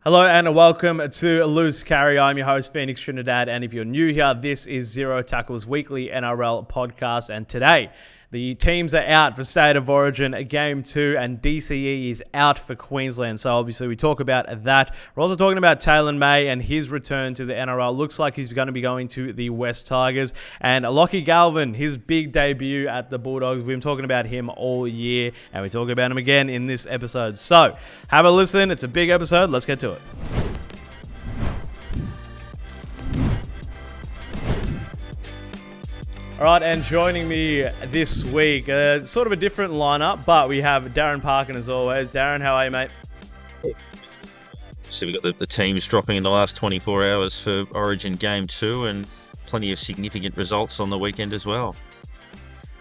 Hello and welcome to Loose Carry. I'm your host, Phoenix Trinidad, and if you're new here, this is Zero Tackle's weekly NRL podcast, and today the teams are out for State of Origin Game 2, and DCE is out for Queensland, so obviously we talk about that. We're also talking about Taylan May and his return to the NRL. Looks like he's going to be going to the West Tigers, and Lachlan Galvin, his big debut at the Bulldogs. We've been talking about him all year, and we talk about him again in this episode. So, have a listen. It's a big episode. Let's get to it. All right, and joining me this week, sort of a different lineup, but we have Darren Parkin as always. Darren, how are you, mate? So we've got the teams dropping in the last 24 hours for Origin Game 2 and plenty of significant results on the weekend as well.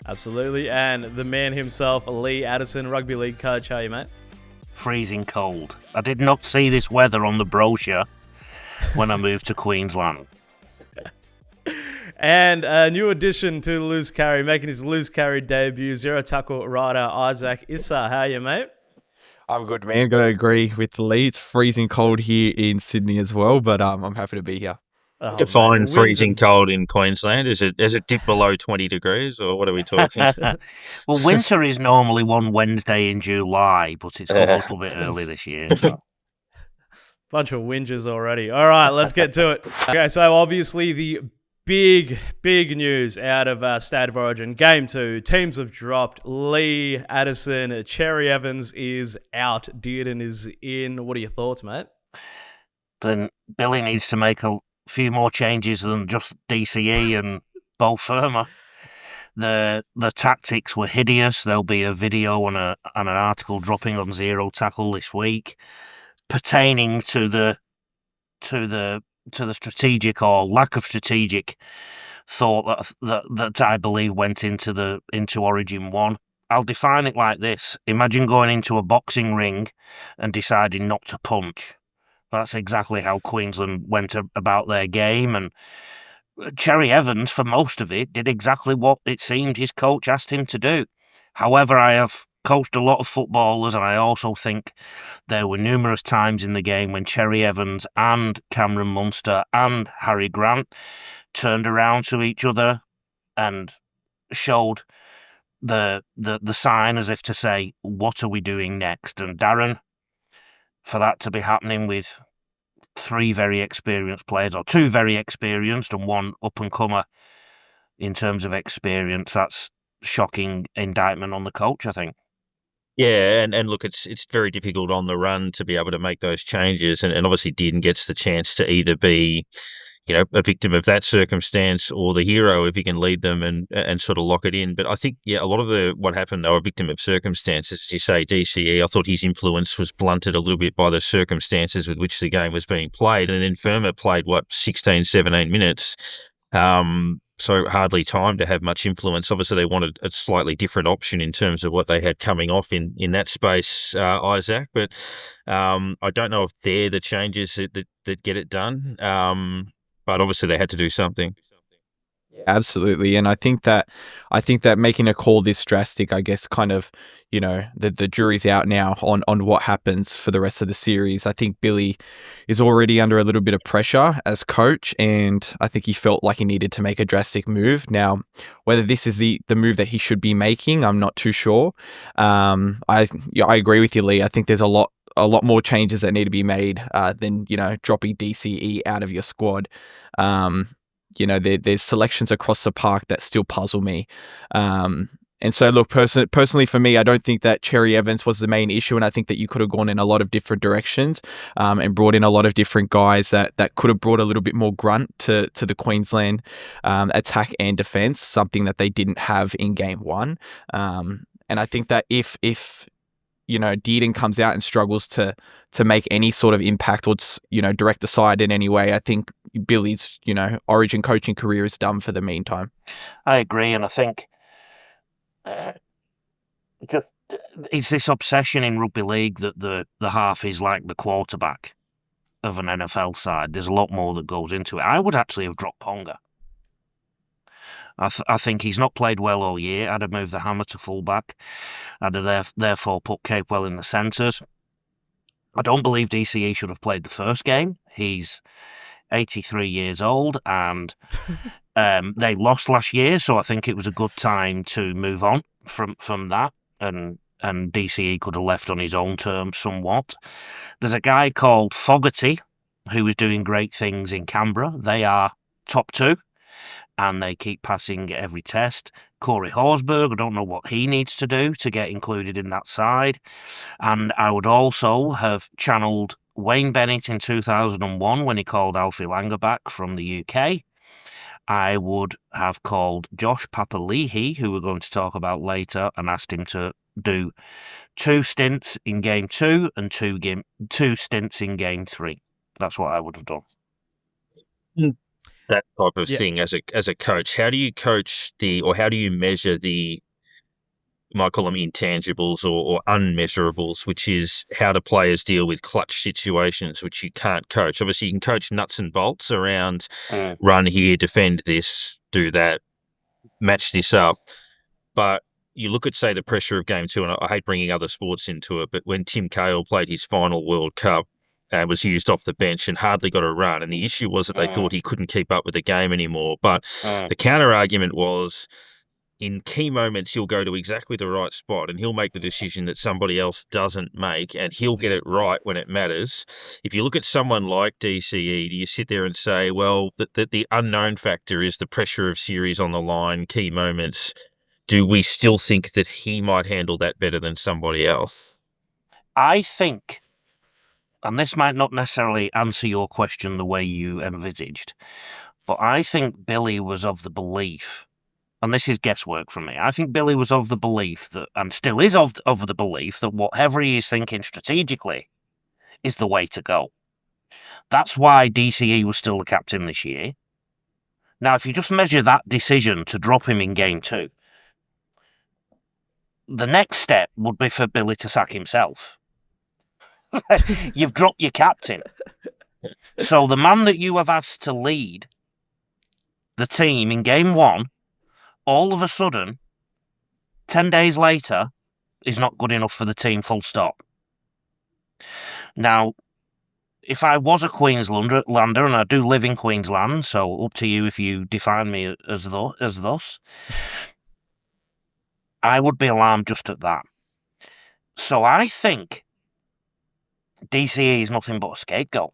Absolutely, and the man himself, Lee Addison, rugby league coach. How are you, mate? Freezing cold. I did not see this weather on the brochure when I moved to Queensland. And a new addition to Loose Carry, making his Loose Carry debut, Zero Tackle rider Isaac. Issa, how are you, mate? I'm good, man. Got to agree with Lee. It's freezing cold here in Sydney as well, but I'm happy to be here. Define freezing cold in Queensland. Has it dipped below 20 degrees, or what are we talking? Well, winter is normally one Wednesday in July, but it's a little bit early this year. So. Bunch of whingers already. All right, let's get to it. Okay, so obviously the big news out of State of Origin. Game 2, teams have dropped. Lee Addison, Cherry Evans is out. Dearden is in. What are your thoughts, mate? Then Billy needs to make a few more changes than just DCE and Bo Firma. The tactics were hideous. There'll be a video and an article dropping on Zero Tackle this week pertaining to the strategic or lack of strategic thought that I believe went into Origin 1. I'll define it like this. Imagine going into a boxing ring and deciding not to punch. That's exactly how Queensland went about their game, and Cherry Evans, for most of it, did exactly what it seemed his coach asked him to do. However, I have coached a lot of footballers, and I also think there were numerous times in the game when Cherry Evans and Cameron Munster and Harry Grant turned around to each other and showed the sign as if to say, what are we doing next? And Darren, for that to be happening with three very experienced players, or two very experienced and one up-and-comer in terms of experience, that's shocking indictment on the coach, I think. Yeah, and look, it's very difficult on the run to be able to make those changes, and obviously Dearden gets the chance to either be, a victim of that circumstance or the hero if he can lead them and sort of lock it in. But I think, a lot of what happened, they were a victim of circumstances. As you say, DCE, I thought his influence was blunted a little bit by the circumstances with which the game was being played, and then Firma played, 16, 17 minutes. So hardly time to have much influence. Obviously, they wanted a slightly different option in terms of what they had coming off in that space, Isaac. But I don't know if they're the changes that get it done. But obviously, they had to do something. Absolutely, and I think that making a call this drastic, I guess, kind of, the jury's out now on what happens for the rest of the series. I think Billy is already under a little bit of pressure as coach, and I think he felt like he needed to make a drastic move. Now, whether this is the move that he should be making, I'm not too sure. I agree with you, Lee. I think there's a lot more changes that need to be made than dropping DCE out of your squad. There's selections across the park that still puzzle me. And so, look, personally for me, I don't think that Cherry Evans was the main issue, and I think that you could have gone in a lot of different directions and brought in a lot of different guys that could have brought a little bit more grunt to the Queensland attack and defence, something that they didn't have in Game 1. And I think that if Dearden comes out and struggles to make any sort of impact or, direct the side in any way, I think Billy's, Origin coaching career is done for the meantime. I agree, and I think it's this obsession in rugby league that the half is like the quarterback of an NFL side. There's a lot more that goes into it. I would actually have dropped Ponga. I think he's not played well all year. I'd have moved the hammer to fullback. I'd have therefore put Capewell in the centres. I don't believe DCE should have played the first game. He's 83 years old, and they lost last year, so I think it was a good time to move on from that, and DCE could have left on his own terms somewhat. There's a guy called Fogarty who is doing great things in Canberra. They are top 2, and they keep passing every test. Corey Horsburgh, I don't know what he needs to do to get included in that side. And I would also have channeled Wayne Bennett in 2001 when he called Alfie Langer back from the UK. I would have called Josh Papali'i, who we're going to talk about later, and asked him to do 2 stints in game 2 and 2 stints in game 3. That's what I would have done. That type of thing as a coach, how do you coach how do you measure the, you might call them intangibles or unmeasurables, which is how do players deal with clutch situations, which you can't coach? Obviously, you can coach nuts and bolts around run here, defend this, do that, match this up. But you look at, say, the pressure of game 2, and I hate bringing other sports into it, but when Tim Cahill played his final World Cup, was used off the bench and hardly got a run. And the issue was that they thought he couldn't keep up with the game anymore. But the counter-argument was, in key moments, he'll go to exactly the right spot and he'll make the decision that somebody else doesn't make, and he'll get it right when it matters. If you look at someone like DCE, do you sit there and say, well, the unknown factor is the pressure of series on the line, key moments. Do we still think that he might handle that better than somebody else? I think, and this might not necessarily answer your question the way you envisaged, but I think Billy was of the belief, and this is guesswork from me, I think Billy was of the belief that, and still is of the belief, that whatever he is thinking strategically is the way to go. That's why DCE was still the captain this year. Now, if you just measure that decision to drop him in game 2, the next step would be for Billy to sack himself. You've dropped your captain. So the man that you have asked to lead the team in game 1, all of a sudden, 10 days later, is not good enough for the team, full stop. Now, if I was a Queenslander, and I do live in Queensland, so up to you if you define me as thus, I would be alarmed just at that. So I think DCE is nothing but a scapegoat.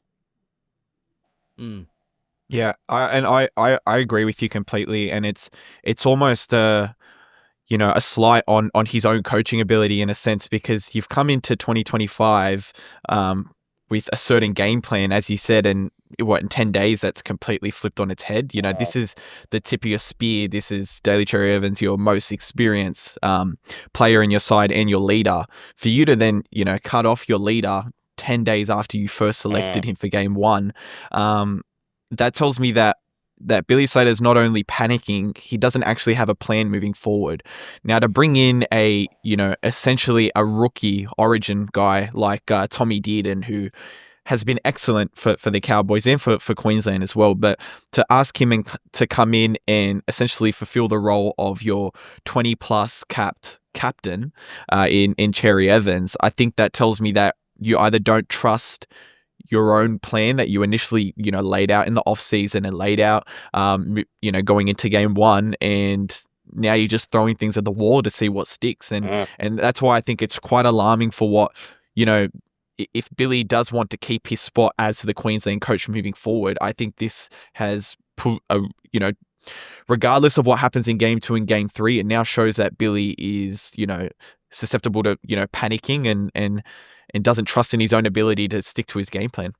Yeah, I agree with you completely, and it's almost a slight on his own coaching ability in a sense, because you've come into 2025 with a certain game plan, as you said, and in 10 days that's completely flipped on its head. This is the tip of your spear. This is Daly Cherry Evans, your most experienced player in your side and your leader. For you to then cut off your leader 10 days after you first selected him for game 1, that tells me that Billy Slater is not only panicking, he doesn't actually have a plan moving forward. Now, to bring in a, essentially a rookie Origin guy like Tommy Dearden, who has been excellent for the Cowboys and for Queensland as well, but to ask him to come in and essentially fulfill the role of your 20-plus captain in Cherry Evans, I think that tells me that you either don't trust your own plan that you initially, laid out in the off season and laid out, going into game 1, and now you're just throwing things at the wall to see what sticks. And that's why I think it's quite alarming for what, if Billy does want to keep his spot as the Queensland coach moving forward. I think this has put regardless of what happens in game 2 and game 3, it now shows that Billy is, susceptible to, panicking and doesn't trust in his own ability to stick to his game plan.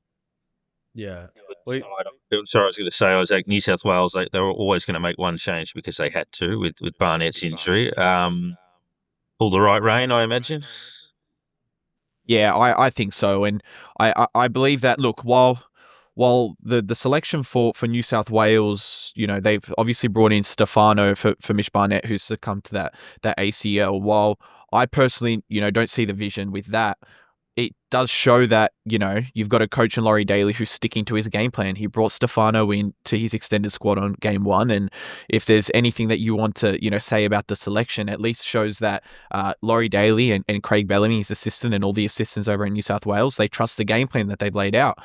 Yeah. Sorry, I was going to say, I was at New South Wales. They were always going to make one change because they had to with Barnett's injury. Pull the right rein, I imagine. Yeah, I think so, and I believe that. Look, while the selection for New South Wales, they've obviously brought in Stefano for Mitch Barnett, who's succumbed to that ACL. While I personally, don't see the vision with that, it does show that, you've got a coach in Laurie Daly who's sticking to his game plan. He brought Stefano in to his extended squad on game 1. And if there's anything that you want to, say about the selection, at least shows that Laurie Daly and Craig Bellamy, his assistant, and all the assistants over in New South Wales, they trust the game plan that they've laid out.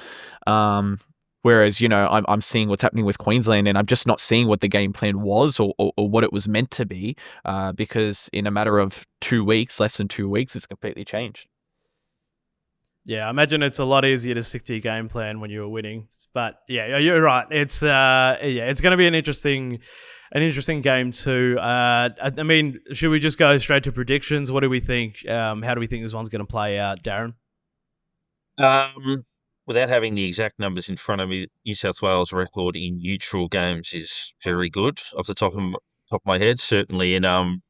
Whereas, I'm seeing what's happening with Queensland, and I'm just not seeing what the game plan was or what it was meant to be, because in a matter of 2 weeks, less than 2 weeks, it's completely changed. Yeah, I imagine it's a lot easier to stick to your game plan when you're winning. But yeah, you're right. It's it's going to be an interesting game too. I mean, should we just go straight to predictions? What do we think? How do we think this one's going to play out, Darren? Without having the exact numbers in front of me, New South Wales' record in neutral games is very good off the top of my head. Certainly in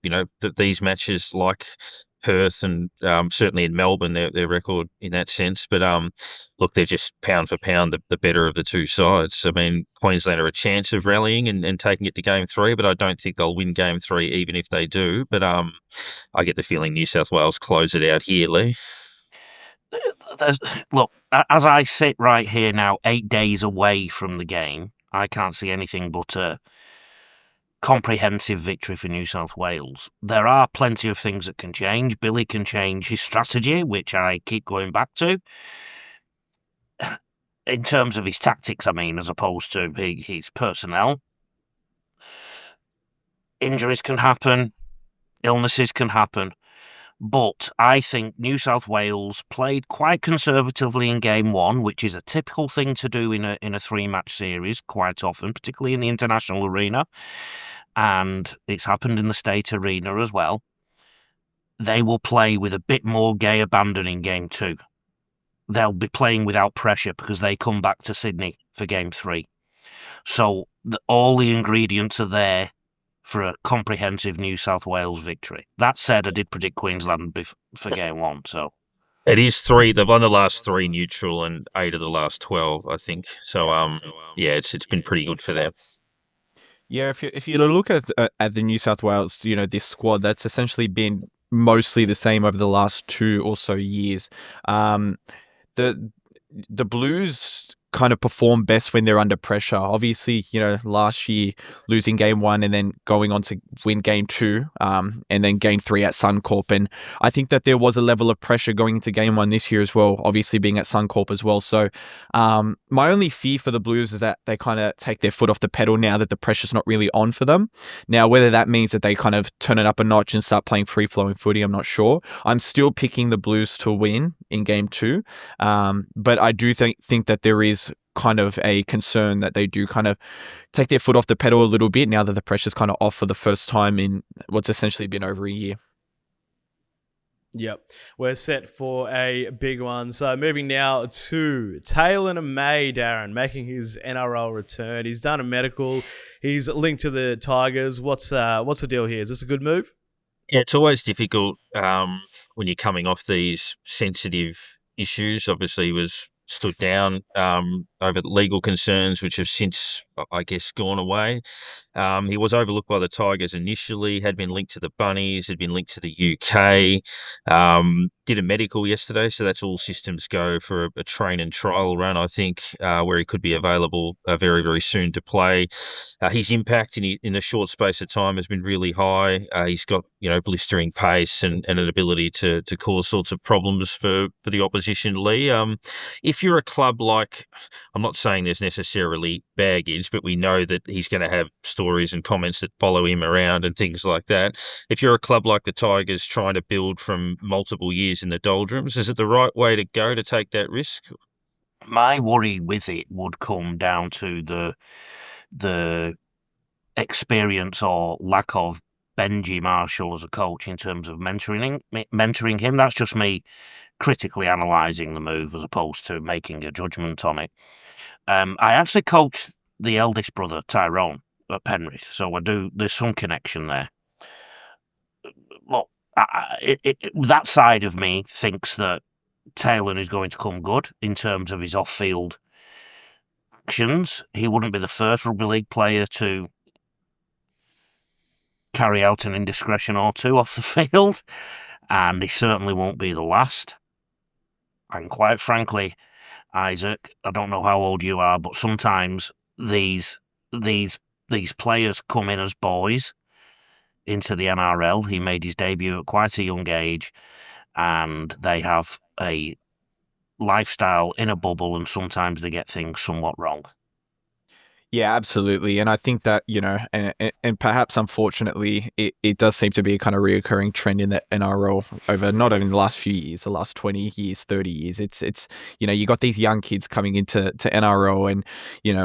these matches like Perth and certainly in Melbourne, their record in that sense. But look, they're just pound for pound the better of the two sides. I mean, Queensland are a chance of rallying and taking it to game 3, but I don't think they'll win game 3 even if they do. But I get the feeling New South Wales close it out here, Lee. Look, as I sit right here now, 8 days away from the game, I can't see anything but a comprehensive victory for New South Wales. There are plenty of things that can change. Billy can change his strategy, which I keep going back to. In terms of his tactics, I mean, as opposed to his personnel. Injuries can happen. Illnesses can happen. But I think New South Wales played quite conservatively in game 1, which is a typical thing to do in a 3-match series quite often, particularly in the international arena. And it's happened in the state arena as well. They will play with a bit more gay abandon in game 2. They'll be playing without pressure because they come back to Sydney for game 3. So all the ingredients are there for a comprehensive New South Wales victory. That said, I did predict Queensland for game 1. So it is 3. They've won the last 3 neutral and 8 of the last 12, I think. So it's been pretty good for them. Yeah, if you look at the New South Wales, this squad, that's essentially been mostly the same over the last 2 or so years. The Blues kind of perform best when they're under pressure. Obviously, last year losing game 1 and then going on to win game 2, and then game 3 at Suncorp. And I think that there was a level of pressure going into game 1 this year as well, obviously being at Suncorp as well. So my only fear for the Blues is that they kind of take their foot off the pedal now that the pressure's not really on for them. Now, whether that means that they kind of turn it up a notch and start playing free-flowing footy, I'm not sure. I'm still picking the Blues to win in game 2. But I do think that there is kind of a concern that they do kind of take their foot off the pedal a little bit now that the pressure's kind of off for the first time in what's essentially been over a year. Yep, we're set for a big one. So moving now to Taylan May, Darren, making his NRL return. He's done a medical. He's linked to the Tigers. What's the deal here? Is this a good move? Yeah, it's always difficult when you're coming off these sensitive issues. Obviously, he was stood down over legal concerns, which have since, I guess, gone away. He was overlooked by the Tigers initially, had been linked to the Bunnies, had been linked to the UK, did a medical yesterday, so that's all systems go for a train and trial run, I think, where he could be available very, very soon to play. His impact in a short space of time has been really high. He's got, blistering pace and an ability to cause sorts of problems for the opposition, Lee. If you're a club like, I'm not saying there's necessarily baggage, but we know that he's going to have stories and comments that follow him around and things like that. If you're a club like the Tigers trying to build from multiple years in the doldrums, is it the right way to go to take that risk? My worry with it would come down to the experience or lack of Benji Marshall as a coach in terms of mentoring him. That's just me critically analysing the move as opposed to making a judgment on it. I actually coached the eldest brother, Tyrone, at Penrith, so there's some connection there. Look, that side of me thinks that Taylan is going to come good in terms of his off-field actions. He wouldn't be the first rugby league player to carry out an indiscretion or two off the field, and he certainly won't be the last. And quite frankly, Isaac, I don't know how old you are, but sometimes these players come in as boys into the NRL. He made his debut at quite a young age, and they have a lifestyle in a bubble, and sometimes they get things somewhat wrong. Yeah, absolutely. And I think that, and perhaps unfortunately, it does seem to be a kind of reoccurring trend in the NRL over not only the last few years, the last 20 years, 30 years. It's you got these young kids coming into NRL and,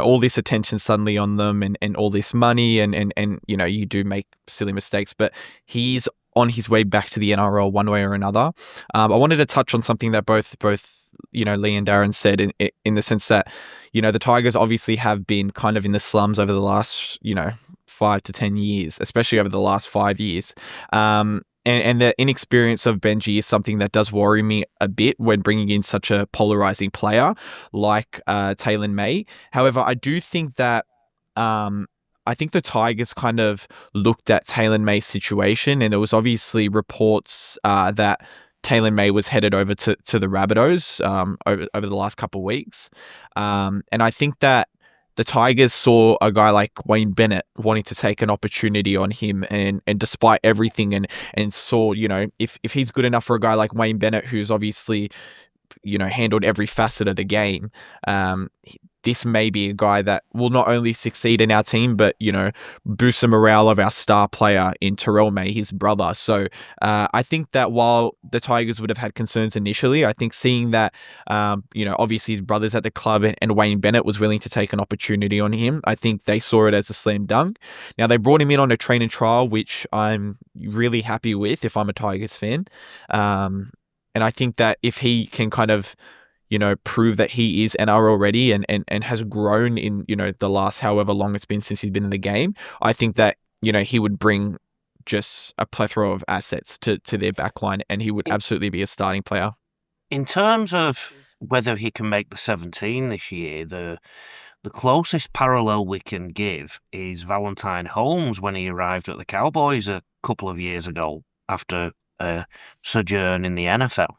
all this attention suddenly on them and all this money and you do make silly mistakes, but he's on his way back to the NRL one way or another. I wanted to touch on something that both Lee and Darren said in the sense that, the Tigers obviously have been kind of in the slums over the last, 5 to 10 years, especially over the last 5 years. And the inexperience of Benji is something that does worry me a bit when bringing in such a polarizing player like Taylan May. However, I do think that I think the Tigers kind of looked at Taylan May's situation, and there was obviously reports that Taylan May was headed over to the Rabbitohs over the last couple of weeks. And I think that the Tigers saw a guy like Wayne Bennett wanting to take an opportunity on him, and despite everything, and saw, if he's good enough for a guy like Wayne Bennett, who's obviously, handled every facet of the game, this may be a guy that will not only succeed in our team, but, boost the morale of our star player in Terrell May, his brother. So I think that while the Tigers would have had concerns initially, I think seeing that, obviously his brother's at the club and Wayne Bennett was willing to take an opportunity on him, I think they saw it as a slam dunk. Now, they brought him in on a training trial, which I'm really happy with if I'm a Tigers fan. And I think that if he can kind of, prove that he is NRL ready and has grown in, the last however long it's been since he's been in the game, I think that, he would bring just a plethora of assets to their backline, and he would absolutely be a starting player. In terms of whether he can make the 17 this year, the closest parallel we can give is Valentine Holmes when he arrived at the Cowboys a couple of years ago after a sojourn in the NFL.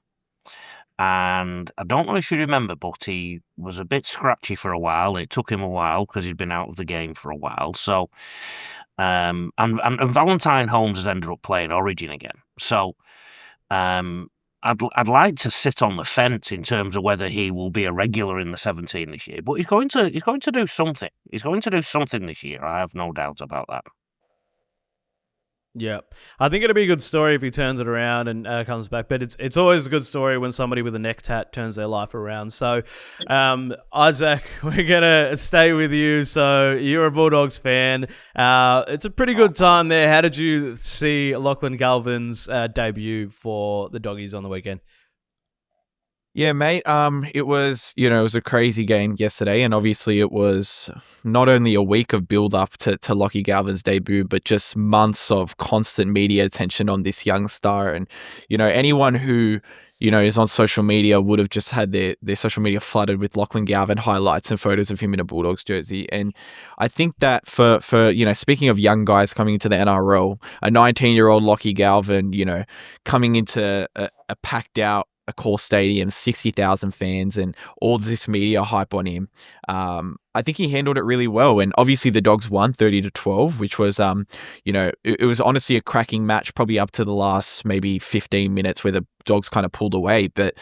And I don't know if you remember, but he was a bit scratchy for a while. It took him a while because he'd been out of the game for a while. So, and Valentine Holmes has ended up playing Origin again. So, I'd like to sit on the fence in terms of whether he will be a regular in the 17 this year. But he's going to do something. He's going to do something this year. I have no doubt about that. Yeah, I think it'll be a good story if he turns it around and comes back. But it's always a good story when somebody with a neck tat turns their life around. So, Isaac, we're gonna stay with you. So you're a Bulldogs fan. It's a pretty good time there. How did you see Lachlan Galvin's debut for the Doggies on the weekend? Yeah, mate. It was, it was a crazy game yesterday, and obviously it was not only a week of build-up to Lockie Galvin's debut, but just months of constant media attention on this young star. And, anyone who, is on social media would have just had their social media flooded with Lachlan Galvin highlights and photos of him in a Bulldogs jersey. And I think that for speaking of young guys coming into the NRL, a 19-year-old Lockie Galvin, coming into a packed out Accor Stadium, 60,000 fans, and all this media hype on him. I think he handled it really well, and obviously the Dogs won 30-12, which was, it was honestly a cracking match, probably up to the last maybe 15 minutes where the Dogs kind of pulled away. But,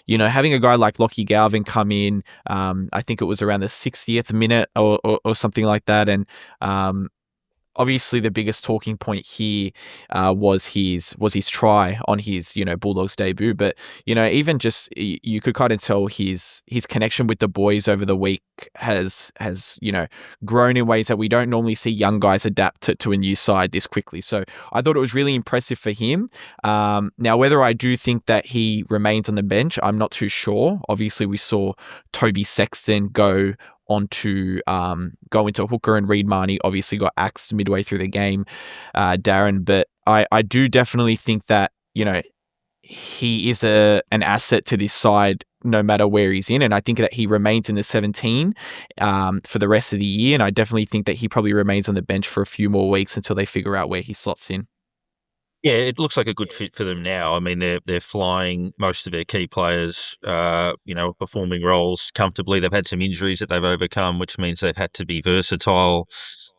having a guy like Lockie Galvin come in, I think it was around the 60th minute or something like that, and obviously, the biggest talking point here was his try on his Bulldogs debut. But even just you could kind of tell his connection with the boys over the week has grown in ways that we don't normally see young guys adapt to a new side this quickly. So I thought it was really impressive for him. Now, whether I do think that he remains on the bench, I'm not too sure. Obviously, we saw Toby Sexton go into hooker, and Reid Marnie obviously got axed midway through the game, Darren. But I do definitely think that, he is an asset to this side no matter where he's in. And I think that he remains in the 17 for the rest of the year. And I definitely think that he probably remains on the bench for a few more weeks until they figure out where he slots in. Yeah, it looks like a good fit for them now. I mean, they're flying. Most of their key players, performing roles comfortably. They've had some injuries that they've overcome, which means they've had to be versatile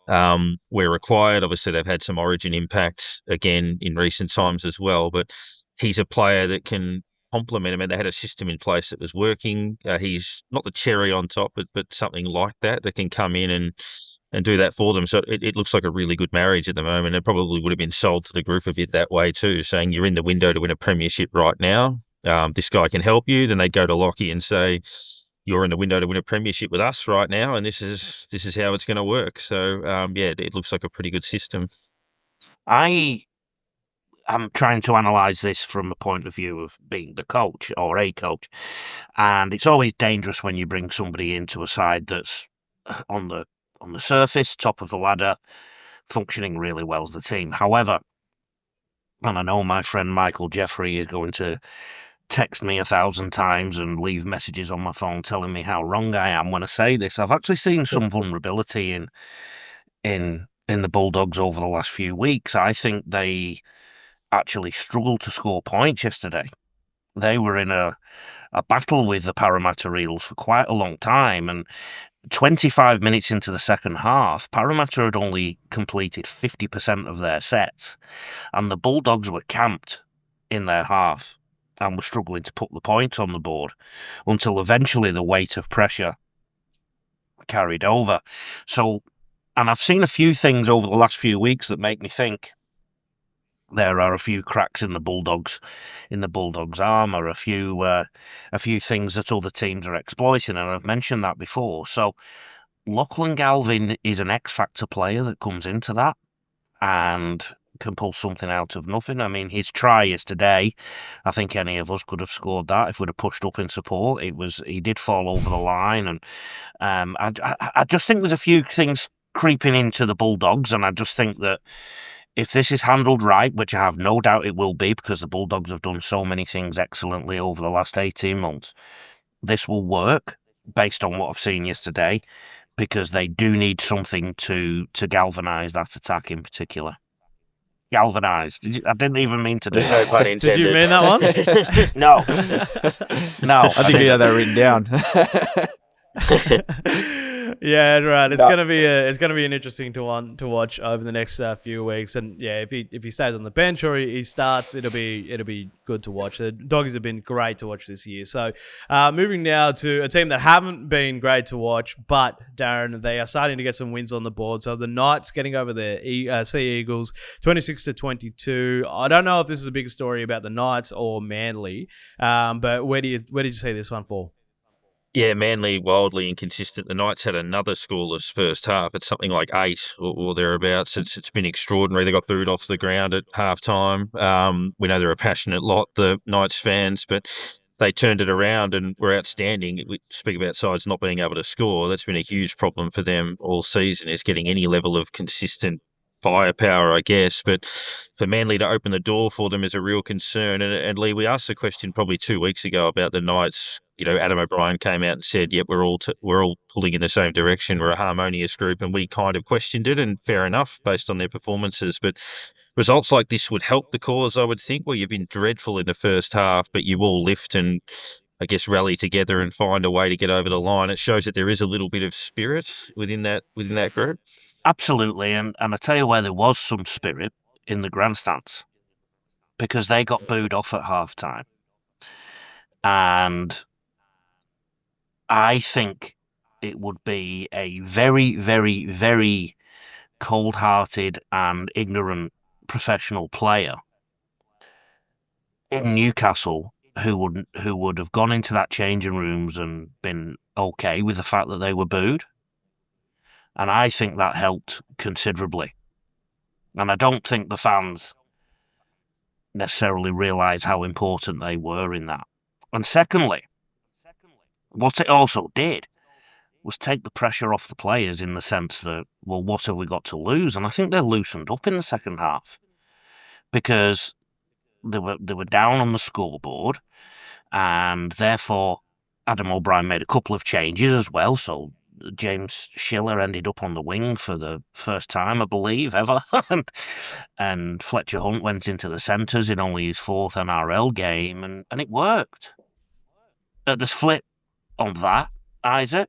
where required. Obviously, they've had some Origin impact again in recent times as well. But he's a player that can complement him, and they had a system in place that was working. He's not the cherry on top, but something like that can come in and do that for them. So it looks like a really good marriage at the moment. It probably would have been sold to the group a bit that way too, saying you're in the window to win a premiership right now. This guy can help you. Then they'd go to Lockie and say, you're in the window to win a premiership with us right now, and this is how it's going to work. So, it looks like a pretty good system. I am trying to analyse this from a point of view of being the coach or a coach, and it's always dangerous when you bring somebody into a side that's on the surface, top of the ladder, functioning really well as a team. However, and I know my friend Michael Jeffrey is going to text me 1,000 times and leave messages on my phone telling me how wrong I am when I say this. I've actually seen some vulnerability in the Bulldogs over the last few weeks. I think they actually struggled to score points yesterday. They were in a battle with the Parramatta Eels for quite a long time, and 25 minutes into the second half, Parramatta had only completed 50% of their sets, and the Bulldogs were camped in their half and were struggling to put the points on the board until eventually the weight of pressure carried over. So, and I've seen a few things over the last few weeks that make me think there are a few cracks in the Bulldogs' armour, a few things that other teams are exploiting, and I've mentioned that before. So Lachlan Galvin is an X-factor player that comes into that and can pull something out of nothing. I mean, his try yesterday, I think any of us could have scored that if we'd have pushed up in support. He did fall over the line, and I just think there's a few things creeping into the Bulldogs, and I just think that if this is handled right, which I have no doubt it will be because the Bulldogs have done so many things excellently over the last 18 months, this will work based on what I've seen yesterday, because they do need something to galvanise that attack in particular. Galvanised. I didn't even mean to do No that. pun intended. Did you mean that one? No. No. I think you had that written down. Yeah, right. It's gonna be an interesting one to watch over the next few weeks. And yeah, if he stays on the bench or he starts, it'll be good to watch. The Doggies have been great to watch this year. So moving now to a team that haven't been great to watch, but Darren, they are starting to get some wins on the board. So the Knights getting over the Sea Eagles 26-22. I don't know if this is a big story about the Knights or Manly, but where did you see this one fall? Yeah, Manly wildly inconsistent. The Knights had another scoreless first half. It's something like 8 or thereabouts. It's been extraordinary. They got booed off the ground at halftime. We know they're a passionate lot, the Knights fans, but they turned it around and were outstanding. We speak about sides not being able to score. That's been a huge problem for them all season, is getting any level of consistent firepower, I guess. But for Manly to open the door for them is a real concern. And Lee, we asked the question probably 2 weeks ago about the Knights. You know, Adam O'Brien came out and said, "Yep, we're all pulling in the same direction. We're a harmonious group," and we kind of questioned it, and fair enough based on their performances. But results like this would help the cause, I would think. Where you've been dreadful in the first half, but you all lift and, I guess, rally together and find a way to get over the line. It shows that there is a little bit of spirit within that group. Absolutely, and I tell you where there was some spirit, in the grandstands, because they got booed off at halftime, and I think it would be a very, very, very cold-hearted and ignorant professional player in Newcastle who would have gone into that changing rooms and been okay with the fact that they were booed. And I think that helped considerably. And I don't think the fans necessarily realise how important they were in that. And secondly, what it also did was take the pressure off the players in the sense that, well, what have we got to lose? And I think they loosened up in the second half because they were down on the scoreboard, and therefore Adam O'Brien made a couple of changes as well. So James Schiller ended up on the wing for the first time, I believe, ever. And Fletcher Hunt went into the centres in only his 4th NRL game, and it worked. At the flip on that, Isaac,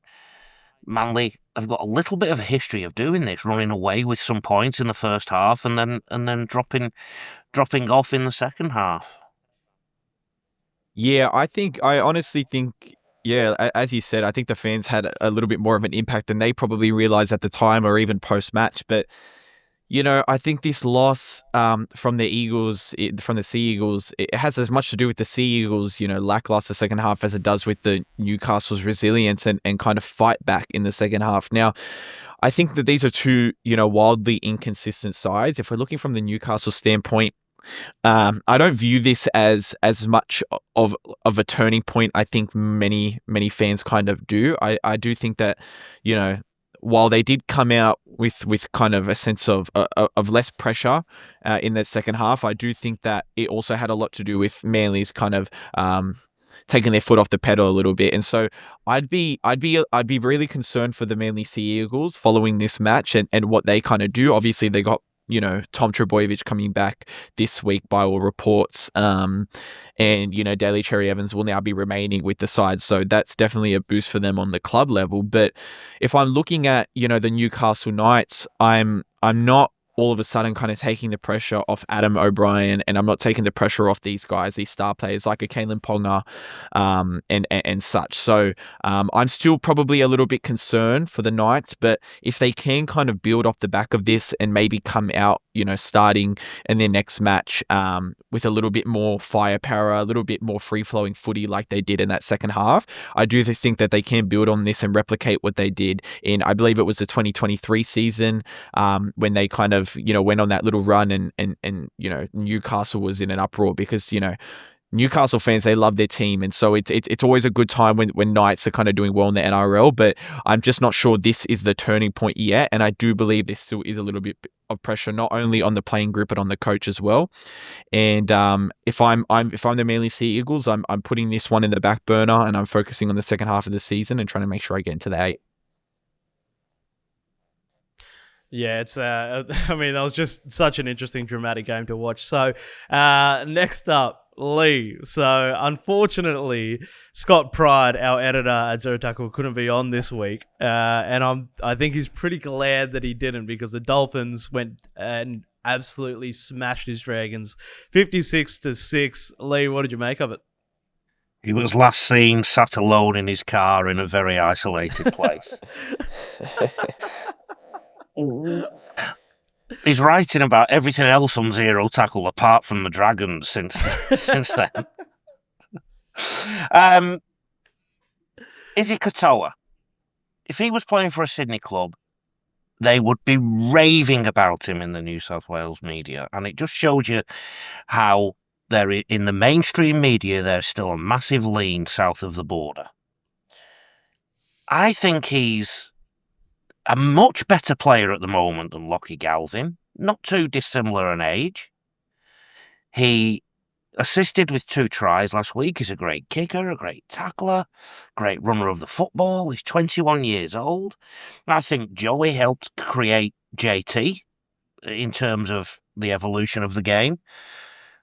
Manly have got a little bit of a history of doing this, running away with some points in the first half and then dropping off in the second half. Yeah, I honestly think, yeah, as you said, I think the fans had a little bit more of an impact than they probably realized at the time or even post-match. But, you know, I think this loss from the Eagles, from the Sea Eagles, it has as much to do with the Sea Eagles, you know, lackluster second half as it does with the Newcastle's resilience and kind of fight back in the second half. Now, I think that these are two, you know, wildly inconsistent sides. If we're looking from the Newcastle standpoint, I don't view this as much of a turning point. I think many fans kind of do. I do think that, you know, while they did come out with kind of a sense of less pressure in that second half, I do think that it also had a lot to do with Manly's kind of taking their foot off the pedal a little bit. And so I'd be really concerned for the Manly Sea Eagles following this match and what they kind of do. Obviously, they got, you know, Tom Trbojevic coming back this week by all reports. And, you know, Daly Cherry Evans will now be remaining with the side. So that's definitely a boost for them on the club level. But if I'm looking at, you know, the Newcastle Knights, I'm not all of a sudden kind of taking the pressure off Adam O'Brien, and I'm not taking the pressure off these guys, these star players like a Kalen Ponga and such. So I'm still probably a little bit concerned for the Knights, but if they can kind of build off the back of this and maybe come out, you know, starting in their next match with a little bit more firepower, a little bit more free-flowing footy like they did in that second half, I do think that they can build on this and replicate what they did in, I believe it was the 2023 season when they kind of, you know, went on that little run and you know, Newcastle was in an uproar because, you know, Newcastle fans, they love their team, and so it's always a good time when Knights are kind of doing well in the NRL, but I'm just not sure this is the turning point yet, and I do believe there still is a little bit of pressure, not only on the playing group, but on the coach as well. And if I'm the Manly Sea Eagles, I'm putting this one in the back burner, and I'm focusing on the second half of the season and trying to make sure I get into the 8. Yeah, it's. I mean, that was just such an interesting, dramatic game to watch. So, next up, Lee. So, unfortunately, Scott Pride, our editor at Zero Tackle, couldn't be on this week, and I think he's pretty glad that he didn't, because the Dolphins went and absolutely smashed his Dragons, 56-6. Lee, what did you make of it? He was last seen sat alone in his car in a very isolated place. He's writing about everything else on Zero Tackle apart from the Dragons since then. Izzy Katoa, if he was playing for a Sydney club, they would be raving about him in the New South Wales media, and it just shows you how there in the mainstream media there's still a massive lean south of the border. I think he's a much better player at the moment than Lachie Galvin, not too dissimilar in age. He assisted with 2 tries last week. He's a great kicker, a great tackler, great runner of the football. He's 21 years old. I think Joey helped create JT in terms of the evolution of the game.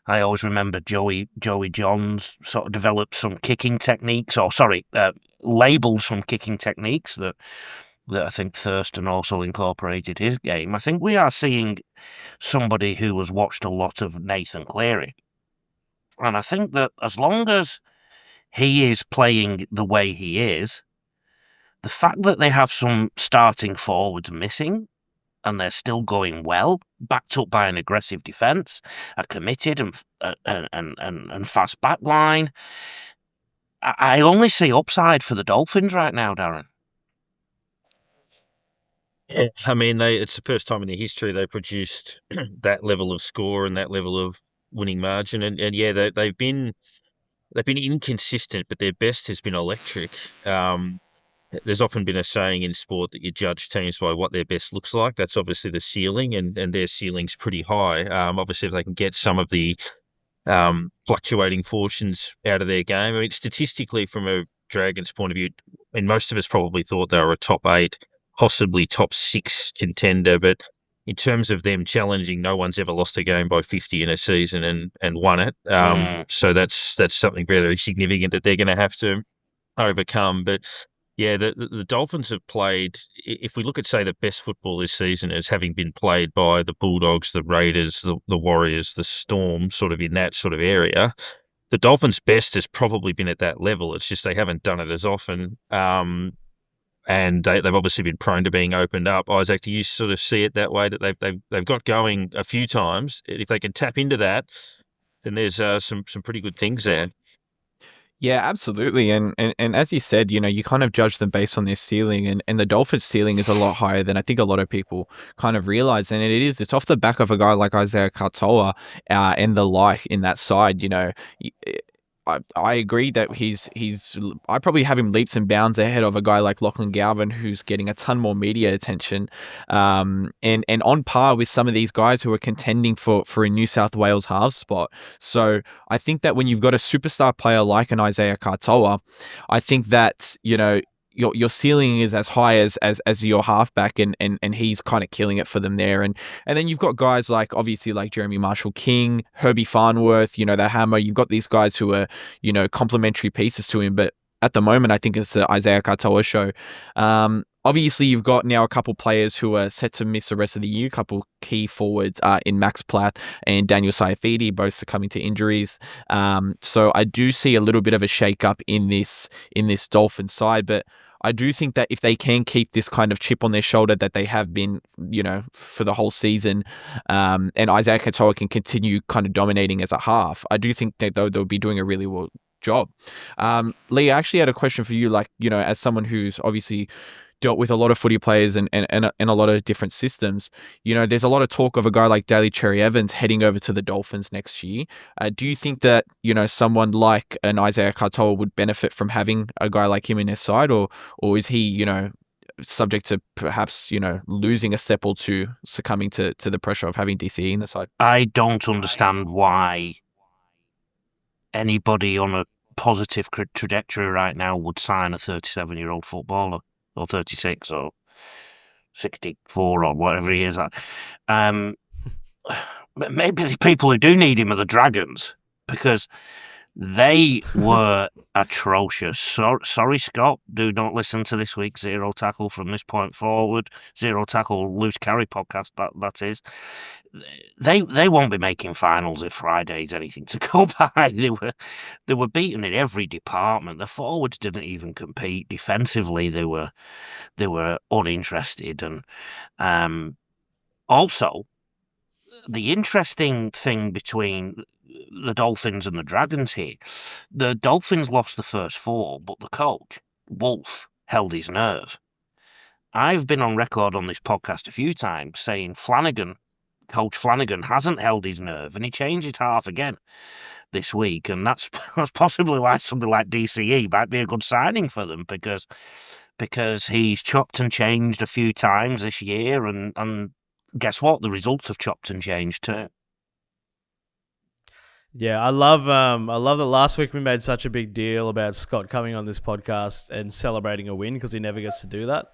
I always remember Joey Johns sort of developed some kicking techniques, labelled some kicking techniques that I think Thurston also incorporated his game. I think we are seeing somebody who has watched a lot of Nathan Cleary. And I think that as long as he is playing the way he is, the fact that they have some starting forwards missing and they're still going well, backed up by an aggressive defence, a committed and fast back line, I only see upside for the Dolphins right now, Darren. Yeah, I mean, it's the first time in their history they produced that level of score and that level of winning margin, and yeah, they've been inconsistent, but their best has been electric. There's often been a saying in sport that you judge teams by what their best looks like. That's obviously the ceiling, and their ceiling's pretty high. Obviously, if they can get some of the fluctuating fortunes out of their game. I mean, statistically, from a Dragons' point of view, I mean, most of us probably thought they were a top 8, possibly top 6 contender, but in terms of them challenging, no one's ever lost a game by 50 in a season and won it. So that's something very significant that they're going to have to overcome. But yeah, the Dolphins have played, if we look at, say, the best football this season as having been played by the Bulldogs, the Raiders, the Warriors, the Storm, sort of in that sort of area, the Dolphins' best has probably been at that level. It's just they haven't done it as often. And they've obviously been prone to being opened up. Isaac, do you sort of see it that way, that they've got going a few times? If they can tap into that, then there's some pretty good things there. Yeah, absolutely. And as you said, you kind of judge them based on their ceiling, and the Dolphins' ceiling is a lot higher than I think a lot of people kind of realize. And it's off the back of a guy like Isaiah Katoa and the like in that side. I agree that I probably have him leaps and bounds ahead of a guy like Lachlan Galvin, who's getting a ton more media attention, and on par with some of these guys who are contending for a New South Wales half spot. So I think that when you've got a superstar player like an Isaiah Katoa, I think that, your ceiling is as high as your halfback, and he's kind of killing it for them there. And then you've got guys like, obviously, like Jeremy Marshall-King, Herbie Farnworth, the hammer. You've got these guys who are, complementary pieces to him. But at the moment, I think it's the Isaiah Katoa show. Obviously, you've got now a couple players who are set to miss the rest of the year, a couple key forwards in Max Platt and Daniel Saifidi, both succumbing to injuries. So I do see a little bit of a shake-up in this Dolphins side, but I do think that if they can keep this kind of chip on their shoulder that they have been, for the whole season, and Isaiah Katoa can continue kind of dominating as a half, I do think that they'll be doing a really well job. Lee, I actually had a question for you, as someone who's obviously dealt with a lot of footy players and a lot of different systems. There's a lot of talk of a guy like Daly Cherry-Evans heading over to the Dolphins next year. Do you think that, someone like an Isaiah Katoa would benefit from having a guy like him in his side, or is he, subject to perhaps, losing a step or two, succumbing to the pressure of having DCE in the side? I don't understand why anybody on a positive trajectory right now would sign a 37-year-old footballer, or 36 or 64 or whatever he is. Maybe the people who do need him are the Dragons, because they were atrocious. Sorry, Scott, do not listen to this week's Zero Tackle from this point forward. Zero Tackle Loose Carry podcast, that is. They won't be making finals if Friday's anything to go by. They were beaten in every department. The forwards didn't even compete. Defensively, they were uninterested. And also, the interesting thing between the Dolphins and the Dragons here, the Dolphins lost the first 4, but the coach, Wolf, held his nerve. I've been on record on this podcast a few times saying Coach Flanagan hasn't held his nerve, and he changed it half again this week, and that's possibly why somebody like DCE might be a good signing for them, because he's chopped and changed a few times this year, and guess what? The results have chopped and changed too. Yeah, I love that last week we made such a big deal about Scott coming on this podcast and celebrating a win, because he never gets to do that.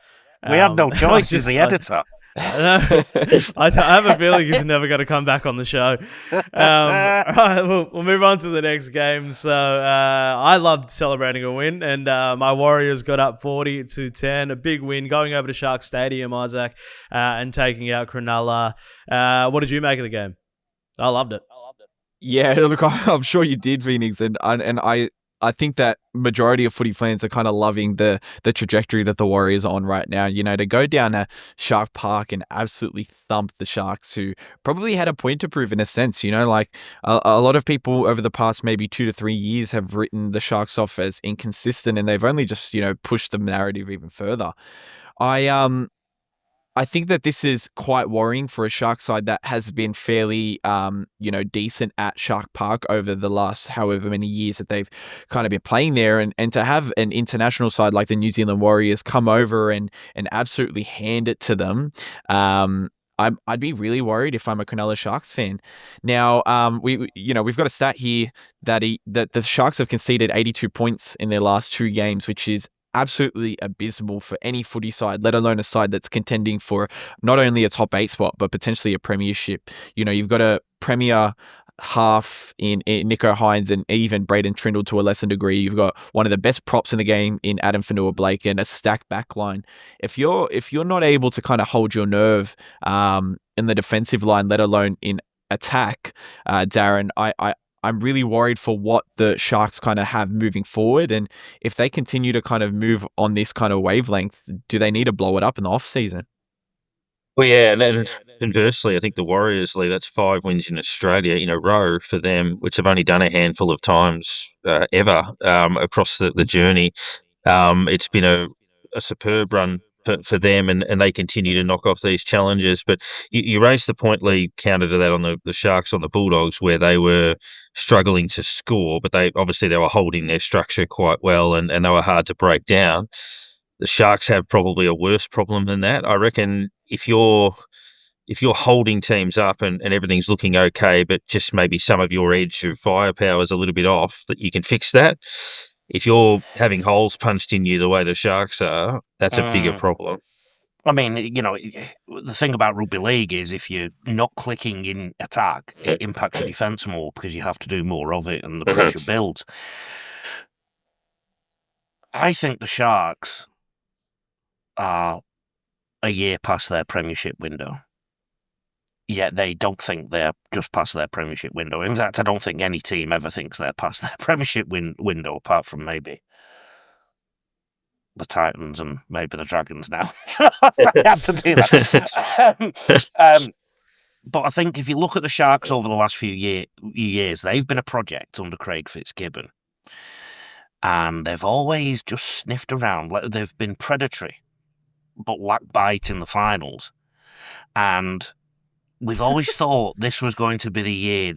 We had no choice. He's the editor. I have a feeling he's never going to come back on the show. All right, we'll move on to the next game. So I loved celebrating a win, and my Warriors got up 40-10, a big win, going over to Shark Stadium, Isaac, and taking out Cronulla. What did you make of the game? I loved it. Yeah, look, I'm sure you did, Phoenix, and I think that majority of footy fans are kind of loving the trajectory that the Warriors are on right now. To go down to Shark Park and absolutely thump the Sharks, who probably had a point to prove in a sense. A lot of people over the past maybe 2 to 3 years have written the Sharks off as inconsistent, and they've only just, pushed the narrative even further. I think that this is quite worrying for a Shark side that has been fairly, decent at Shark Park over the last however many years that they've kind of been playing there. And to have an international side like the New Zealand Warriors come over and absolutely hand it to them, I'd be really worried if I'm a Cronulla Sharks fan. Now, we've got a stat here that the Sharks have conceded 82 points in their last 2 games, which is absolutely abysmal for any footy side, let alone a side that's contending for not only a top 8 spot, but potentially a premiership. You've got a premier half in Nico Hines and even Braden Trindle to a lesser degree. You've got one of the best props in the game in Adam Fanua-Blake and a stacked back line. If you're not able to kind of hold your nerve in the defensive line, let alone in attack, Darren, I'm really worried for what the Sharks kind of have moving forward. And if they continue to kind of move on this kind of wavelength, do they need to blow it up in the off season? Well, yeah, and then conversely, I think the Warriors, Lee, that's 5 wins in Australia in a row for them, which they've only done a handful of times ever across the journey. It's been a superb run for them, and they continue to knock off these challenges. But you raised the point, Lee, counter to that on the Sharks on the Bulldogs, where they were struggling to score, but they were holding their structure quite well, and they were hard to break down. The Sharks have probably a worse problem than that. I reckon if you're holding teams up and everything's looking okay, but just maybe some of your edge of firepower is a little bit off, that you can fix that. If you're having holes punched in you the way the Sharks are, that's a bigger problem. I mean, the thing about rugby league is if you're not clicking in attack, it impacts your defence more because you have to do more of it and the pressure builds. I think the Sharks are a year past their premiership window. Yet they don't think they're just past their premiership window. In fact, I don't think any team ever thinks they're past their premiership window, apart from maybe the Titans and maybe the Dragons now. I have to do that. But I think if you look at the Sharks over the last few years, they've been a project under Craig Fitzgibbon. And they've always just sniffed around. They've been predatory, but lacked bite in the finals. And we've always thought this was going to be the year.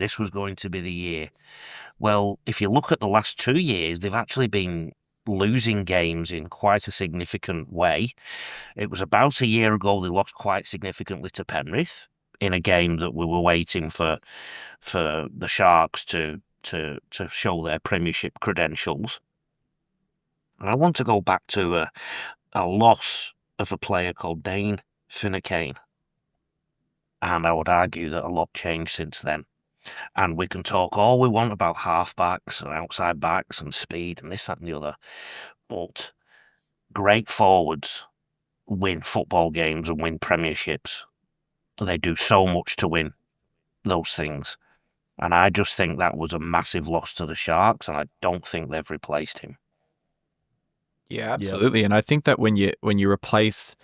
Well, if you look at the last 2 years, they've actually been losing games in quite a significant way. It was about a year ago they lost quite significantly to Penrith in a game that we were waiting for the Sharks to show their premiership credentials. And I want to go back to a loss of a player called Dane Finucane. And I would argue that a lot changed since then. And we can talk all we want about halfbacks and outside backs and speed and this, that and the other. But great forwards win football games and win premierships. They do so much to win those things. And I just think that was a massive loss to the Sharks, and I don't think they've replaced him. Yeah, absolutely. Yep. And I think that when you replace,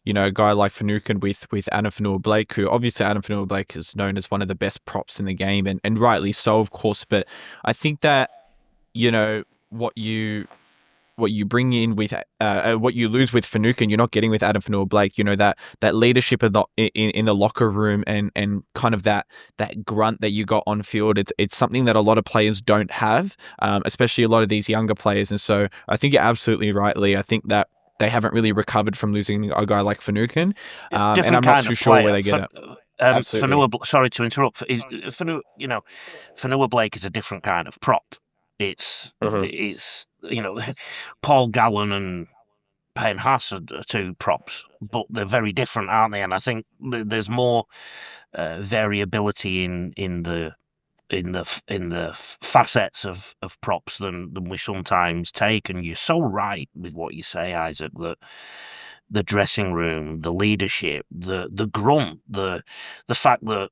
a guy like Finucane with Adam Fanua-Blake, who obviously Adam Fanua-Blake is known as one of the best props in the game, and rightly so, of course. But I think that, what you bring in with what you lose with Finucane, you're not getting with Adam Fanua-Blake. That leadership in the locker room and kind of that grunt that you got on field. It's something that a lot of players don't have, especially a lot of these younger players. And so I think you're absolutely right, Lee. I think that they haven't really recovered from losing a guy like Finucane, and I'm not too sure where they get it. Sorry to interrupt. Fanua-Blake is a different kind of prop. It's Paul Gallen and Payne Haas are 2 props, but they're very different, aren't they? And I think there's more variability in the facets of props than we sometimes take. And you're so right with what you say, Isaac, that the dressing room, the leadership, the grunt, the fact that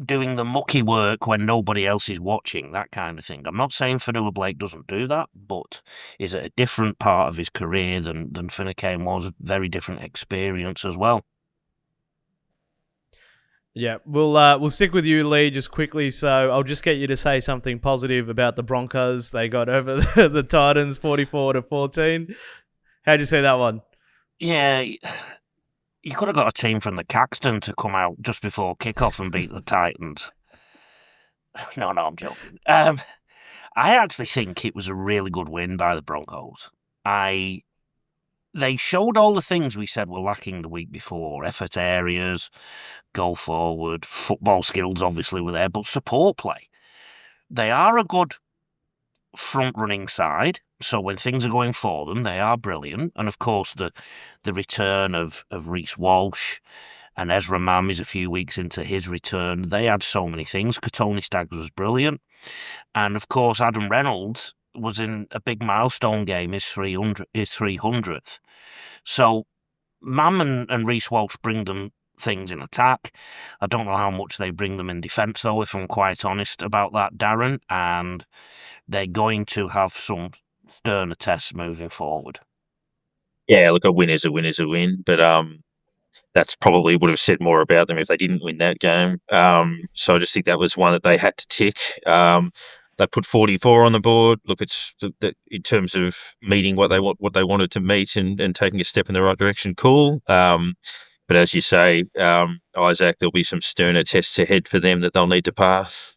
doing the mucky work when nobody else is watching, that kind of thing. I'm not saying Fanua-Blake doesn't do that, but is it a different part of his career than Finucane was? Very different experience as well. Yeah, we'll stick with you, Lee, just quickly. So I'll just get you to say something positive about the Broncos. They got over the Titans 44-14. How'd you see that one? Yeah. You could have got a team from the Caxton to come out just before kickoff and beat the Titans. No, I'm joking. I actually think it was a really good win by the Broncos. they showed all the things we said were lacking the week before. Effort areas, go forward, football skills obviously were there, but support play. They are a good front-running side, so when things are going for them, they are brilliant. And of course, the return of Reece Walsh and Ezra Mam is a few weeks into his return. They had so many things. Katoni Staggs was brilliant. And of course, Adam Reynolds was in a big milestone game, his 300th. So Mam and Reece Walsh bring them things in attack. I don't know how much they bring them in defence, though, if I'm quite honest about that, Darren. And they're going to have some sterner tests moving forward. Yeah, look, a win is a win is a win, but that's probably would have said more about them if they didn't win that game. So I just think that was one that they had to tick. They put 44 on the board. Look, it's in terms of meeting what they wanted to meet and taking a step in the right direction. Cool. But as you say, Isaac, there'll be some sterner tests ahead for them that they'll need to pass.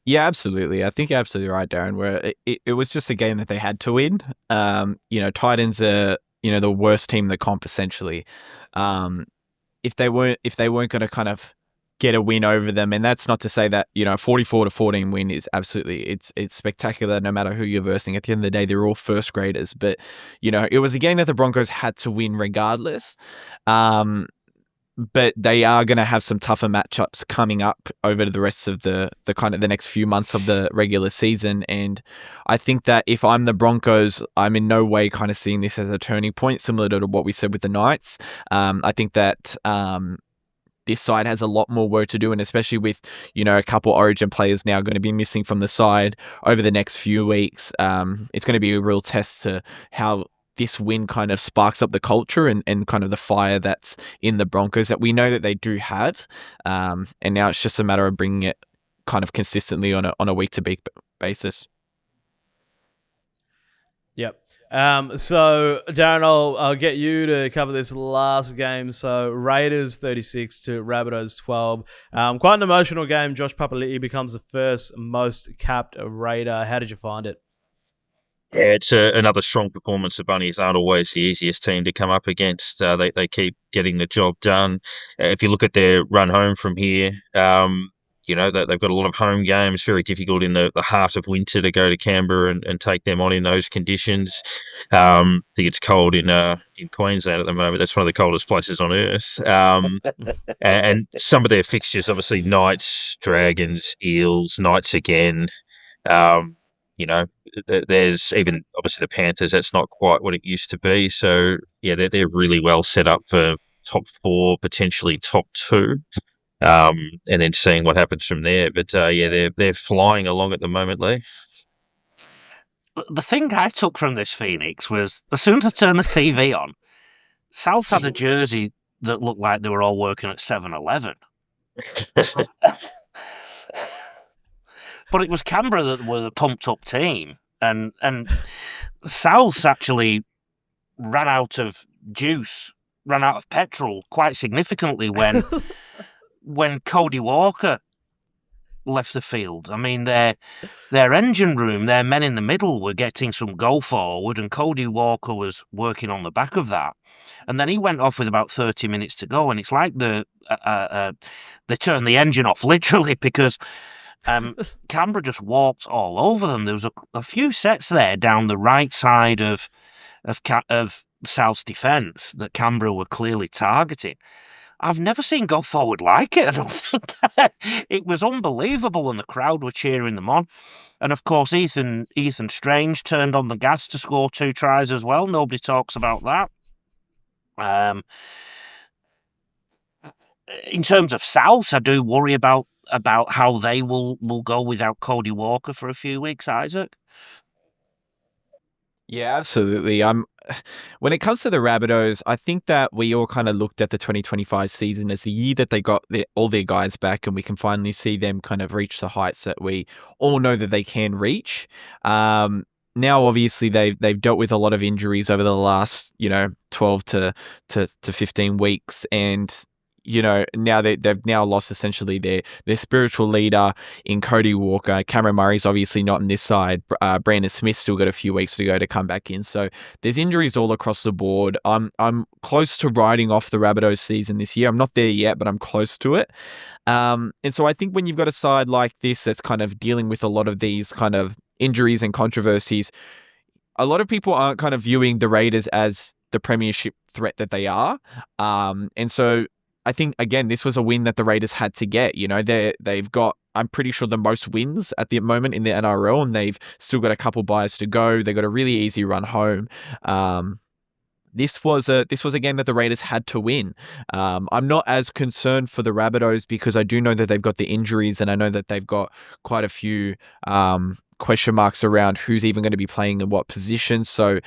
Yeah, absolutely. I think you're absolutely right, Darren, where it was just a game that they had to win. Titans are, the worst team in the comp, essentially. If they weren't going to kind of get a win over them, and that's not to say that, 44-14 win is absolutely, it's spectacular no matter who you're versing. At the end of the day, they're all first graders. But, it was a game that the Broncos had to win regardless. But they are going to have some tougher matchups coming up over the rest of the kind of the next few months of the regular season. And I think that if I'm the Broncos, I'm in no way kind of seeing this as a turning point, similar to what we said with the Knights. I think that this side has a lot more work to do, and especially with, a couple Origin players now going to be missing from the side over the next few weeks, it's going to be a real test to how this win kind of sparks up the culture and kind of the fire that's in the Broncos that we know that they do have. And now it's just a matter of bringing it kind of consistently on a week-to-week basis. Yep. So, Darren, I'll get you to cover this last game. So, Raiders 36 to Rabbitohs 12. Quite an emotional game. Josh Papali'i becomes the first most capped Raider. How did you find it? Yeah, it's another strong performance. The Bunnies aren't always the easiest team to come up against. They keep getting the job done. If you look at their run home from here, that they've got a lot of home games. Very difficult in the heart of winter to go to Canberra and take them on in those conditions. I think it's cold in Queensland at the moment. That's one of the coldest places on earth. And some of their fixtures, obviously, Knights, Dragons, Eels, Knights again. There's even obviously the Panthers. That's not quite what it used to be. So yeah, they're really well set up for top 4, potentially top 2, and then seeing what happens from there. But they're flying along at the moment, Lee. The thing I took from this Phoenix was as soon as I turned the TV on, South had a jersey that looked like they were all working at 7-Eleven. But it was Canberra that were the pumped-up team. And South actually ran out of juice, ran out of petrol quite significantly when Cody Walker left the field. I mean, their engine room, their men in the middle were getting some go forward, and Cody Walker was working on the back of that. And then he went off with about 30 minutes to go, and it's like they turned the engine off, literally, because Canberra just walked all over them. There was a few sets there down the right side of South's defence that Canberra were clearly targeting. I've never seen go forward like it. I don't think it was unbelievable, and the crowd were cheering them on. And of course, Ethan Strange turned on the gas to score 2 tries as well. Nobody talks about that. In terms of South, I do worry about how they will go without Cody Walker for a few weeks, Isaac. Yeah, absolutely. When it comes to the Rabbitohs, I think that we all kind of looked at the 2025 season as the year that they got all their guys back, and we can finally see them kind of reach the heights that we all know that they can reach. Now, obviously, they've dealt with a lot of injuries over the last 12 to 15 weeks, and now they've now lost essentially their spiritual leader in Cody Walker. Cameron Murray's obviously not on this side. Brandon Smith's still got a few weeks to go to come back in. So there's injuries all across the board. I'm close to writing off the Rabbitohs season this year. I'm not there yet, but I'm close to it. And so I think when you've got a side like this that's kind of dealing with a lot of these kind of injuries and controversies, a lot of people aren't kind of viewing the Raiders as the premiership threat that they are. And so I think, again, this was a win that the Raiders had to get. They've got, I'm pretty sure, the most wins at the moment in the NRL, and they've still got a couple buys to go. They got a really easy run home. This was a game that the Raiders had to win. I'm not as concerned for the Rabbitohs because I do know that they've got the injuries, and I know that they've got quite a few question marks around who's even going to be playing in what position. So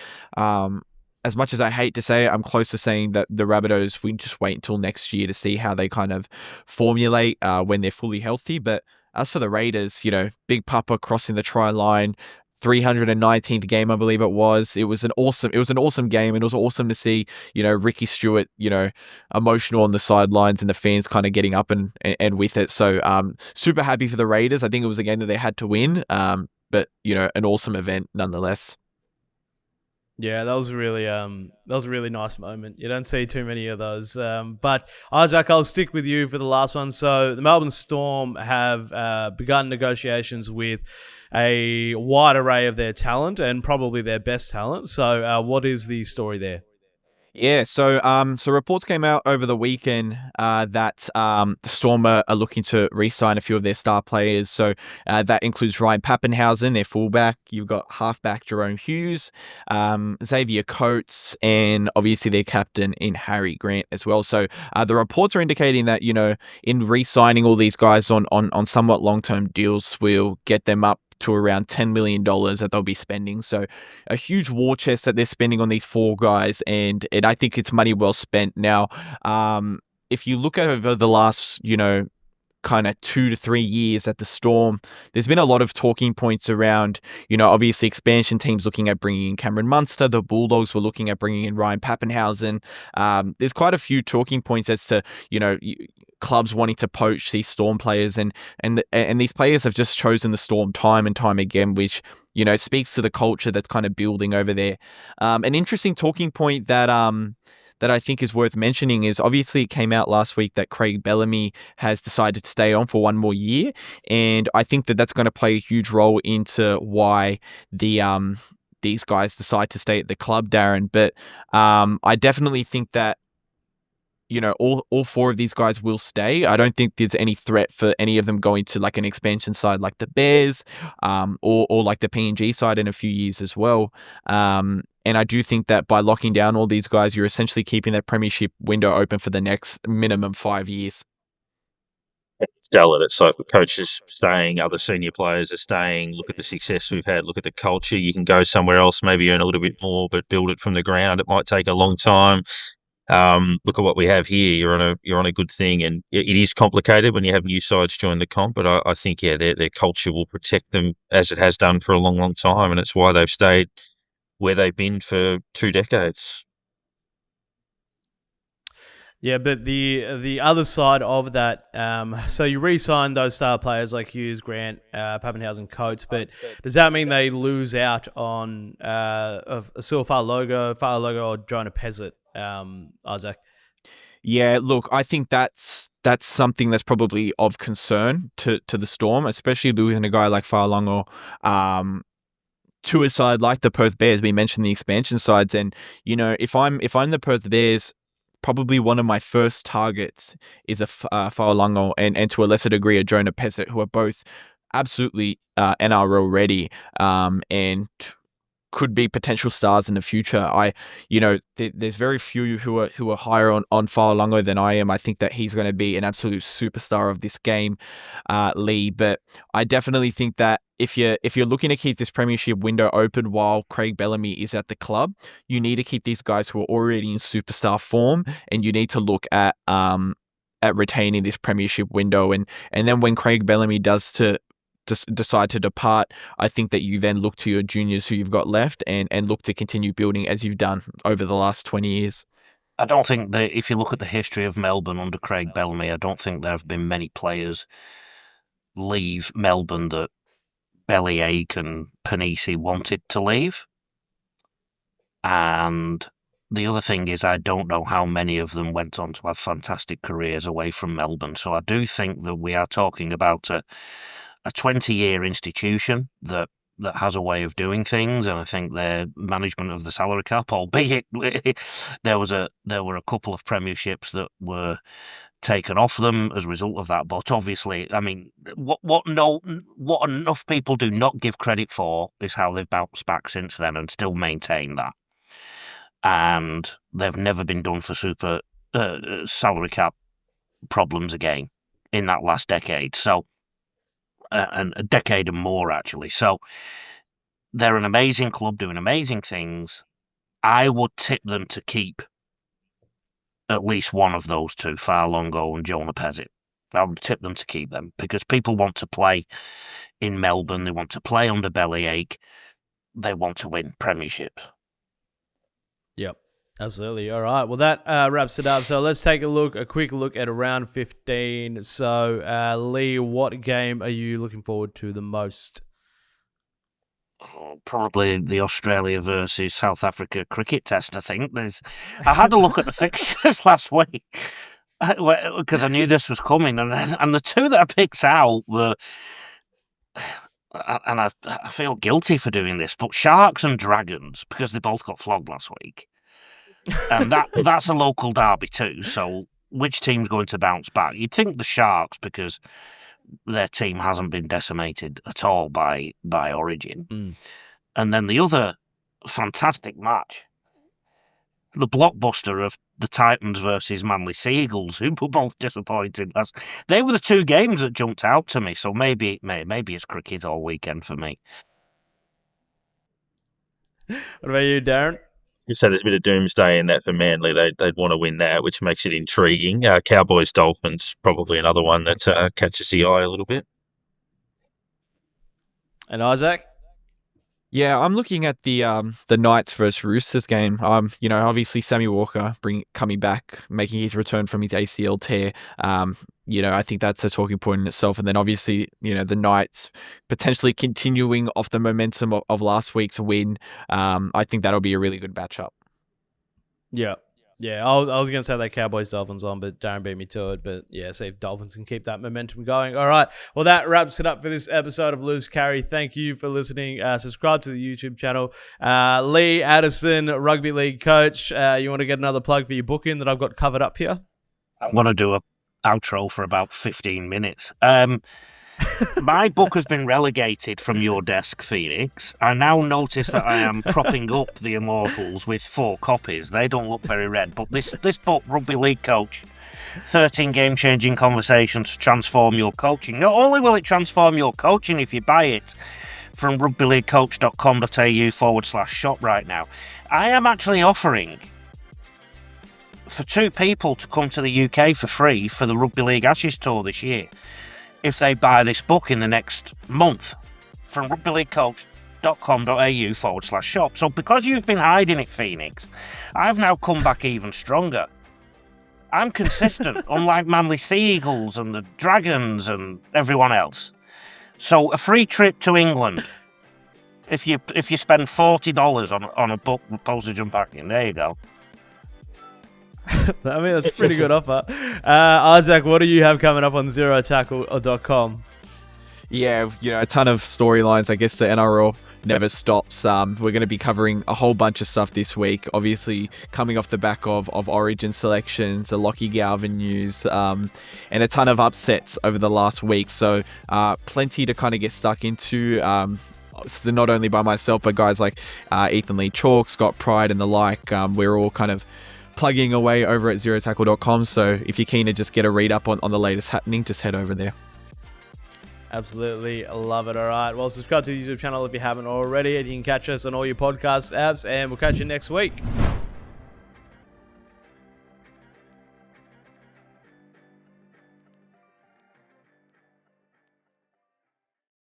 as much as I hate to say it, I'm close to saying that the Rabbitohs, we just wait until next year to see how they kind of formulate when they're fully healthy. But as for the Raiders, Big Papa crossing the try line, 319th game, I believe it was. It was an awesome game. It was awesome to see, Ricky Stewart, emotional on the sidelines and the fans kind of getting up and with it. So super happy for the Raiders. I think it was a game that they had to win. But an awesome event nonetheless. Yeah, that was a really nice moment. You don't see too many of those. But Isaac, I'll stick with you for the last one. So the Melbourne Storm have begun negotiations with a wide array of their talent and probably their best talent. So what is the story there? Yeah, so reports came out over the weekend that the Storm are looking to re-sign a few of their star players. So that includes Ryan Pappenhausen, their fullback. You've got halfback Jerome Hughes, Xavier Coates, and obviously their captain in Harry Grant as well. So the reports are indicating that, in re-signing all these guys on somewhat long-term deals, will get them up to around $10 million that they'll be spending. So a huge war chest that they're spending on these four guys, and I think it's money well spent. Now, if you look over the last, kind of 2 to 3 years at the Storm, there's been a lot of talking points around, obviously expansion teams looking at bringing in Cameron Munster. The Bulldogs were looking at bringing in Ryan Pappenhausen. There's quite a few talking points as to, clubs wanting to poach these Storm players, and these players have just chosen the Storm time and time again, which speaks to the culture that's kind of building over there. An interesting talking point that I think is worth mentioning is, obviously it came out last week that Craig Bellamy has decided to stay on for one more year, and I think that that's going to play a huge role into why these guys decide to stay at the club, Darren. But I definitely think that all four of these guys will stay. I don't think there's any threat for any of them going to like an expansion side like the Bears, or like the PNG side in a few years as well. And I do think that by locking down all these guys, you're essentially keeping that premiership window open for the next minimum 5 years. Stellar. It's like the coaches staying, other senior players are staying. Look at the success we've had. Look at the culture. You can go somewhere else, maybe earn a little bit more, but build it from the ground. It might take a long time. Look at what we have here. You're on a good thing, and it is complicated when you have new sides join the comp. But I think their culture will protect them as it has done for a long, long time, and it's why they've stayed where they've been for 2 decades. Yeah, but the other side of that, so you re-sign those star players like Hughes, Grant, Pappenhausen, Coates, but does that mean they lose out on a Fa'alogo, or Jonah Pezzett, Isaac? Yeah, look, I think that's something that's probably of concern to the Storm, especially losing a guy like Fa'alogo to a side like the Perth Bears. We mentioned the expansion sides, and if I'm the Perth Bears, probably one of my first targets is a Fa'alogo and to a lesser degree a Jonah Pezzett, who are both absolutely NRL ready and could be potential stars in the future. There's very few who are higher on Fa'alogo than I am. I think that he's going to be an absolute superstar of this game, Lee. But I definitely think that if you're looking to keep this premiership window open while Craig Bellamy is at the club, you need to keep these guys who are already in superstar form, and you need to look at retaining this premiership window. And then when Craig Bellamy does decide to depart, I think that you then look to your juniors who you've got left and look to continue building as you've done over the last 20 years. I don't think that if you look at the history of Melbourne under Craig Bellamy, I don't think there have been many players leave Melbourne that Bellyache and Panisi wanted to leave. And the other thing is, I don't know how many of them went on to have fantastic careers away from Melbourne. So I do think that we are talking about a 20-year institution that has a way of doing things, and I think their management of the salary cap, albeit there were a couple of premierships that were taken off them as a result of that. But obviously, I mean, what enough people do not give credit for is how they've bounced back since then and still maintain that. And they've never been done for super salary cap problems again in that last decade. So, and a decade and more, actually. So they're an amazing club doing amazing things. I would tip them to keep at least one of those two, Farlongo and Jonah Pezzett. I would tip them to keep them because people want to play in Melbourne. They want to play under Bellyache. They want to win premierships. Yep, absolutely. All right. Well, that wraps it up. So let's take a quick look at round 15. So, Lee, what game are you looking forward to the most? Probably the Australia versus South Africa cricket test, I think. I had a look at the fixtures last week because I knew this was coming, and the two that I picked out were, and I feel guilty for doing this, but Sharks and Dragons, because they both got flogged last week. And that's a local derby too, so which team's going to bounce back? You'd think the Sharks, because their team hasn't been decimated at all by Origin. Mm. And then the other fantastic match, the blockbuster of the Titans versus Manly Seagulls, who were both disappointed. They were the two games that jumped out to me, so maybe it's cricket all weekend for me. What about you, Darren? You said there's a bit of doomsday in that for Manly. They'd want to win that, which makes it intriguing. Cowboys Dolphins, probably another one that catches the eye a little bit. And Isaac? Yeah, I'm looking at the Knights versus Roosters game. Obviously Sammy Walker coming back, making his return from his ACL tear. I think that's a talking point in itself. And then obviously, the Knights potentially continuing off the momentum of last week's win. I think that'll be a really good matchup. Yeah. Yeah, I was going to say that Cowboys-Dolphins one, but Darren beat me to it. But yeah, see if Dolphins can keep that momentum going. All right, well, that wraps it up for this episode of Loose Carry. Thank you for listening. Subscribe to the YouTube channel. Lee Addison, Rugby League coach. You want to get another plug for your booking that I've got covered up here? I'm going to do a outro for about 15 minutes. My book has been relegated from your desk, Phoenix. I now notice that I am propping up the Immortals with 4 copies. They don't look very red, but this book, Rugby League Coach, 13 game-changing conversations to transform your coaching. Not only will it transform your coaching if you buy it from rugbyleaguecoach.com.au/shop right now, I am actually offering for 2 people to come to the UK for free for the Rugby League Ashes Tour this year if they buy this book in the next month from rugbyleaguecoach.com.au/shop. So because you've been hiding it, Phoenix, I've now come back even stronger. I'm consistent, unlike Manly Seagulls and the Dragons and everyone else. So a free trip to England if you spend $40 on a book with postage and packing. There you go. I mean, that's a pretty good offer. Isaac, what do you have coming up on zerotackle.com? Yeah, a ton of storylines. I guess the NRL never stops. We're going to be covering a whole bunch of stuff this week. Obviously, coming off the back of Origin selections, the Lachie Galvin news, and a ton of upsets over the last week. So plenty to kind of get stuck into. So not only by myself, but guys like Ethan Lee Chalk, Scott Pride, and the like. We're all kind of plugging away over at zerotackle.com. So if you're keen to just get a read up on the latest happening, just head over there. Absolutely love it. All right. Well, subscribe to the YouTube channel if you haven't already, and you can catch us on all your podcast apps, and we'll catch you next week.